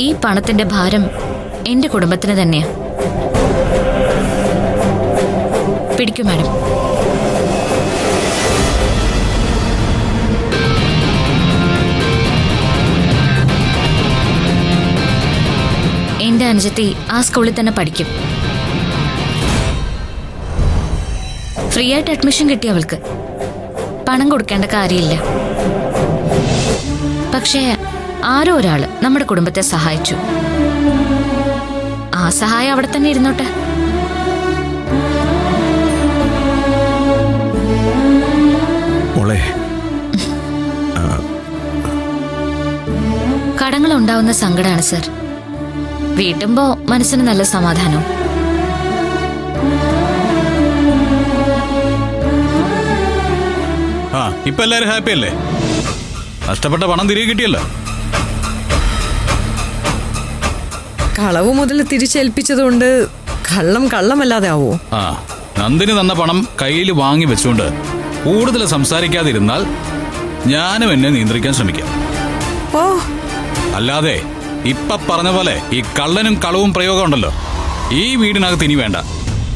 ഈ പണത്തിന്റെ ഭാരം എന്റെ കുടുംബത്തിന് തന്നെയാ. പിടിക്കൂ മാഡം. എന്റെ അനുജത്തി ആ സ്കൂളിൽ തന്നെ പഠിക്കും. ഫ്രീ ആയിട്ട് അഡ്മിഷൻ കിട്ടി അവൾക്ക്. പണം കൊടുക്കേണ്ട കാര്യമില്ല. പക്ഷേ ആരോ ഒരാള് നമ്മുടെ കുടുംബത്തെ സഹായിച്ചു. ആ സഹായം അവിടെ തന്നെ ഇരുന്നോട്ടെ. കടങ്ങൾ ഉണ്ടാവുന്ന സങ്കടമാണ് സർ. വീട്ടുമ്പോ മനസ്സിന് നല്ല സമാധാനം. ഇപ്പൊ എല്ലാരും ഹാപ്പി അല്ലേ? നഷ്ടപ്പെട്ട പണം തിരികെ കിട്ടിയല്ലോ. കളവ് മുതൽ തിരിച്ചേൽപ്പിച്ചതുകൊണ്ട് കള്ളം കള്ളമല്ലാതെ ആവോ? നന്ദിനി തന്ന പണം കയ്യിൽ വാങ്ങി വെച്ചുകൊണ്ട് കൂടുതൽ സംസാരിക്കാതിരുന്നാൽ ഞാനും എന്നെ നിയന്ത്രിക്കാൻ ശ്രമിക്കാം. ഓ, അല്ലാതെ ഇപ്പൊ പറഞ്ഞ പോലെ ഈ കള്ളനും കളവും പ്രയോഗം ഉണ്ടല്ലോ, ഈ വീടിനകത്ത് ഇനി വേണ്ട.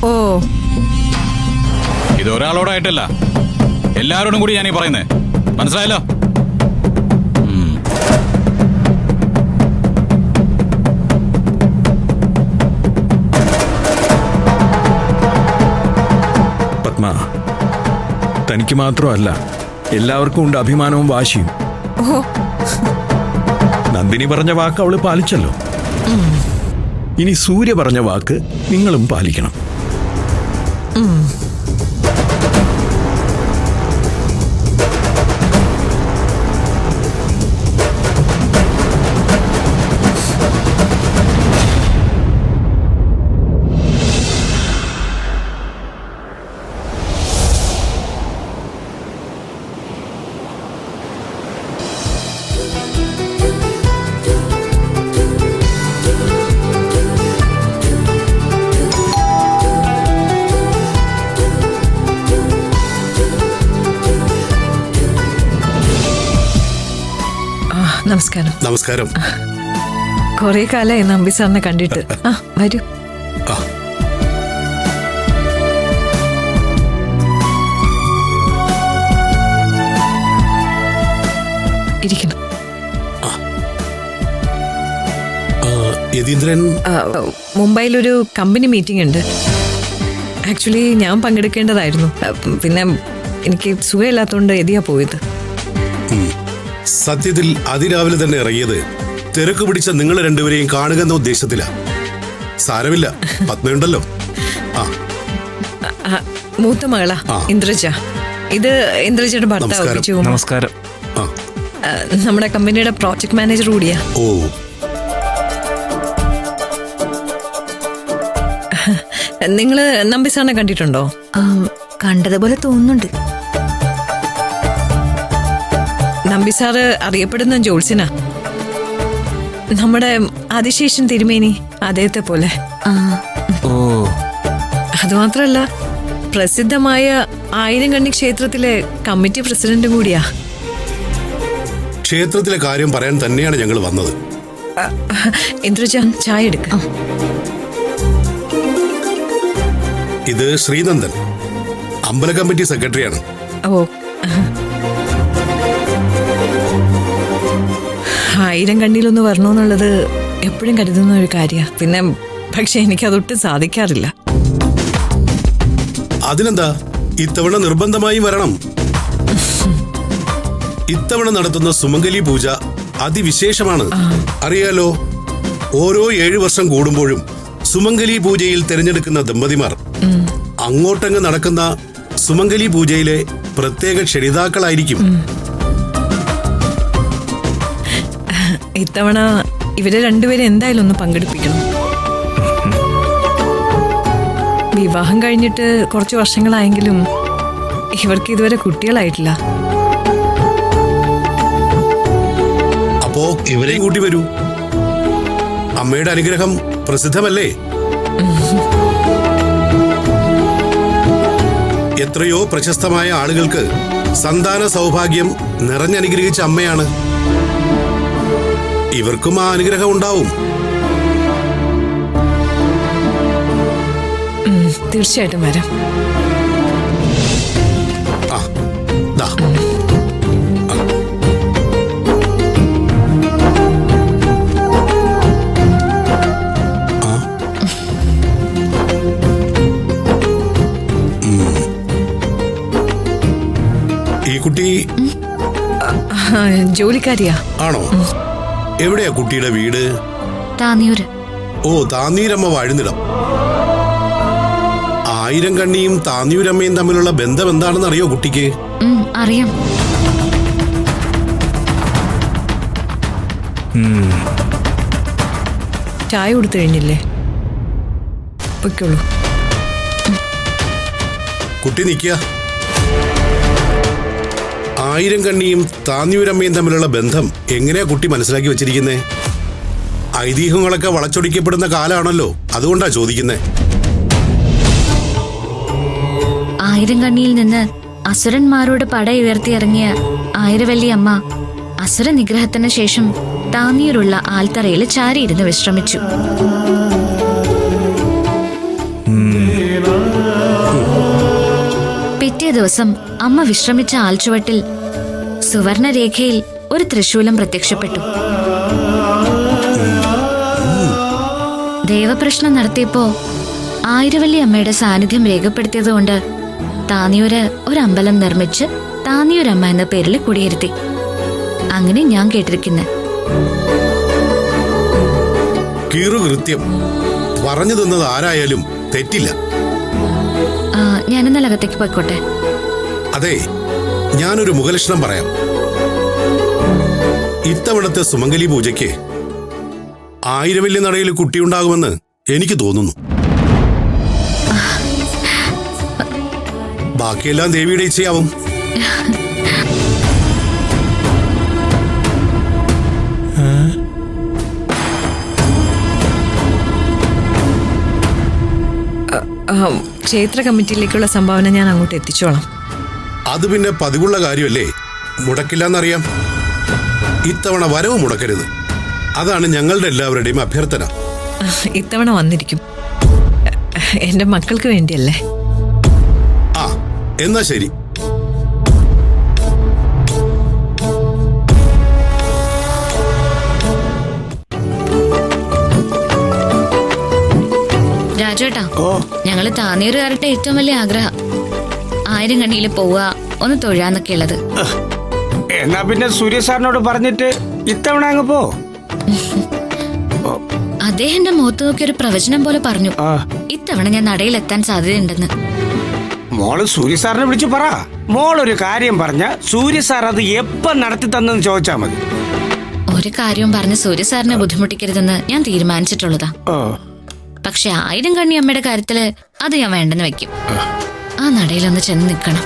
ഓ, ഇതൊരാളോടായിട്ടല്ല, എല്ലാവരോടും കൂടി ഞാനീ പറയുന്നേ. മനസ്സിലായല്ലോ? പത്മ, തനിക്ക് മാത്രമല്ല എല്ലാവർക്കും ഉണ്ട് അഭിമാനവും വാശിയും. നന്ദിനി പറഞ്ഞ വാക്ക് അവള് പാലിച്ചല്ലോ. ഇനി സൂര്യ പറഞ്ഞ വാക്ക് നിങ്ങളും പാലിക്കണം. നമസ്കാരം. നമസ്കാരം. കൊറേ കാലമായി നമ്പി സാറിനെ കണ്ടിട്ട്. വരൂ. ഇരിക്കണം. യതീന്ദ്രൻ, മുംബൈയിലൊരു കമ്പനി മീറ്റിംഗ് ഉണ്ട്. ആക്ച്വലി ഞാൻ പങ്കെടുക്കേണ്ടതായിരുന്നു. പിന്നെ എനിക്ക് സുഖമില്ലാത്തതുകൊണ്ട് എതിയാ പോയത്. സത്യത്തിൽ അതിരാവിലെ തന്നെ ഇറങ്ങിയത് തിരക്ക് പിടിച്ച നിങ്ങൾ രണ്ടുപേരെയും കാണുക എന്ന ഉദ്ദേശത്തിലാ. സാരമില്ല, പത്മയുണ്ടല്ലോ. മൂത്ത മകളാ ഇന്ദ്രജ. ഇത് ഇന്ദ്രജയുടെ ഭർത്താവ്. നമസ്കാരം. നമ്മുടെ കമ്പനിയുടെ പ്രോജക്ട് മാനേജർ കൂടിയാ. ഓ, നിങ്ങള് നമ്പി സാറിനെ കണ്ടിട്ടുണ്ടോ? കണ്ടതുപോലെ തോന്നുന്നുണ്ട്. നമ്പി സാറ് അറിയപ്പെടുന്ന ജോത്സ്യനാ. നമ്മുടെ ആദിശേഷൻ തിരുമേനി അദ്ദേഹത്തെ പോലെ. അതുമാത്രല്ല, പ്രസിദ്ധമായ ആയിരംകണ്ണി ക്ഷേത്രത്തിലെ കമ്മിറ്റി പ്രസിഡന്റ് കൂടിയാ. ക്ഷേത്രത്തിലെ കാര്യം പറയാൻ തന്നെയാണ് ഞങ്ങൾ വന്നത്. ഇന്ദ്രജ, ചായ എടുക്ക. ഇത് ശ്രീനന്ദൻ, അമ്പല കമ്മിറ്റി സെക്രട്ടറിയാണ്. ഓ, ആയിരംകണ്ണിയിലൊന്ന് വരണമെന്നുള്ളത് എപ്പോഴും കരുതുന്ന ഒരു കാര്യമാണ്. പിന്നെ പക്ഷെ എനിക്കതൊട്ടും സാധിക്കാറില്ല. അതിനെന്താ, ഇത്തവണ നിർബന്ധമായും വരണം. ഇത്തവണ നടത്തുന്ന സുമംഗലി പൂജ അതിവിശേഷമാണ്. അറിയാലോ, ഓരോ 7 വർഷം കൂടുമ്പോഴും സുമംഗലി പൂജയിൽ തിരഞ്ഞെടുക്കുന്ന ദമ്പതിമാർ അങ്ങോട്ടങ്ങ് നടക്കുന്ന സുമംഗലി പൂജയിലെ പ്രത്യേക ക്ഷണിതാക്കളായിരിക്കും. ഇത്തവണ ഇവരെ രണ്ടുപേരും എന്തായാലും ഒന്ന് പങ്കെടുപ്പിക്കണം. വിവാഹം കഴിഞ്ഞിട്ട് കുറച്ച് വർഷങ്ങളായെങ്കിലും ഇവർക്ക് ഇതുവരെ കുട്ടികളായിട്ടില്ല. അപ്പോ ഇവരെയും കൂട്ടി വരൂ. അമ്മയുടെ അനുഗ്രഹം പ്രസിദ്ധമല്ലേ? എത്രയോ പ്രശസ്തമായ ആളുകൾക്ക് സന്താന സൗഭാഗ്യം നിറഞ്ഞനുഗ്രഹിച്ച അമ്മയാണ്. ഇവർക്കും ആ അനുഗ്രഹം ഉണ്ടാവും. തീർച്ചയായിട്ടും വരാം. ആ ദാ. ഈ കുട്ടി ജോലിക്കാരിയാ. ആണോ? എവിടെയാ കുട്ടിയുടെ വീട്? താന്നിയൂര്. ഓ, താന്നീരമ്മ വാഴുന്നിടം. 1000 കണ്ണിയും താന്നിയൂരമ്മയും തമ്മിലുള്ള ബന്ധം എന്താണെന്ന് അറിയോ കുട്ടിക്ക്? അറിയാം. ചായ കൊടുത്തു കഴിഞ്ഞില്ലേ? പൊയ്ക്കോളൂ. കുട്ടി നിൽക്കുക. 1000 കണ്ണിയും താന്നിയൂരമ്മയും തമ്മിലുള്ള ബന്ധം എങ്ങനെയാ കുട്ടി മനസ്സിലാക്കി വെച്ചിരിക്കുന്നേ? ഐതിഹ്യങ്ങളൊക്കെ വളച്ചൊടിക്കപ്പെടുന്ന കാലാണല്ലോ, അതുകൊണ്ടാ ചോദിക്കുന്നേ. 1000 കണ്ണിയിൽ നിന്ന് അസുരന്മാരോട് പടയുയർത്തിയിറങ്ങിയ ആയിരവല്ലി അമ്മ അസുര നിഗ്രഹത്തിന് ശേഷം താന്നിയൂരുള്ള ആൽത്തറയിൽ ചാരിയിരുന്ന് വിശ്രമിച്ചു. പിറ്റേ ദിവസം അമ്മ വിശ്രമിച്ച ആൽച്ചുവട്ടിൽ സുവർണരേഖയിൽ ഒരു ത്രിശൂലം പ്രത്യക്ഷപ്പെട്ടു. ദേവപ്രശ്നം നടത്തിയപ്പോ ആയിരവല്ലി അമ്മയുടെ സാന്നിധ്യം രേഖപ്പെടുത്തിയതുകൊണ്ട് താന്നിയൂര് ഒരു അമ്പലം നിർമ്മിച്ച് താന്നിയൂരമ്മ എന്ന പേരിൽ കുടിയിരുത്തി. അങ്ങനെ ഞാൻ കേട്ടിരിക്കുന്നത്. കീറുകൃത്യം പറഞ്ഞു തന്നത് ആരായാലും തെറ്റില്ല. ഞാനെന്നാൽ അകത്തേക്ക് പോയിക്കോട്ടെ. അതെ, ഞാനൊരു മുഖലക്ഷണം പറയാം. ഇത്തവണത്തെ സുമംഗലി പൂജയ്ക്ക് ആയിരവല്ലി നടയിൽ കുട്ടിയുണ്ടാകുമെന്ന് എനിക്ക് തോന്നുന്നു. ബാക്കിയെല്ലാം ദേവിയുടെ ഇച്ഛയാവും. ക്ഷേത്ര കമ്മിറ്റിയിലേക്കുള്ള സംഭാവന ഞാൻ അങ്ങോട്ട് എത്തിച്ചോളാം. അത് പിന്നെ പതിവുള്ള കാര്യമല്ലേ, മുടക്കില്ലെന്നറിയാം. ഇത്തവണ വരവ് മുടക്കരുത്, അതാണ് ഞങ്ങളുടെ എല്ലാവരുടെയും അഭ്യർത്ഥന. ഇത്തവണ വന്നിരിക്കും. എന്റെ മക്കൾക്ക് വേണ്ടിയല്ലേ. ആ, എന്നാ ശരി. രാജേട്ടാ, ഞങ്ങള് താന്നിയൂരുകാരുടെ ഏറ്റവും വലിയ ആഗ്രഹം 1000 കണ്ണിയിൽ പോവുക, ഒന്ന് തൊഴാന്നൊക്കെ ഉള്ളത്. എന്നാ പിന്നെ സൂര്യ സാറിനോട് പറഞ്ഞിട്ട് ഇത്തവണ അങ്ങ് പോ. അദ്ദേഹം എന്റെ മുഖത്ത് നോക്കി ഒരു പ്രവചനം പോലെ പറഞ്ഞു, ഇത്തവണ ഞാൻ നടയിലെത്താൻ സാധ്യതയുണ്ടെന്ന്. മോള് സൂര്യ സാറിനെ വിളിച്ചു പറ. മോളൊരു കാര്യം പറഞ്ഞ സൂര്യ സാർ അത് എപ്പ നടത്തി തന്നെന്ന് ചോദിച്ചാ മതി. ഒരു കാര്യവും പറഞ്ഞ് സൂര്യ സാറിനെ ബുദ്ധിമുട്ടിക്കരുതെന്ന് ഞാൻ തീരുമാനിച്ചിട്ടുള്ളതാ. പക്ഷെ 1000 കണ്ണി അമ്മയുടെ കാര്യത്തില് അത് ഞാൻ വേണ്ടെന്ന് വെക്കും. ആ നടയിലൊന്ന് ചെന്ന് നിൽക്കണം.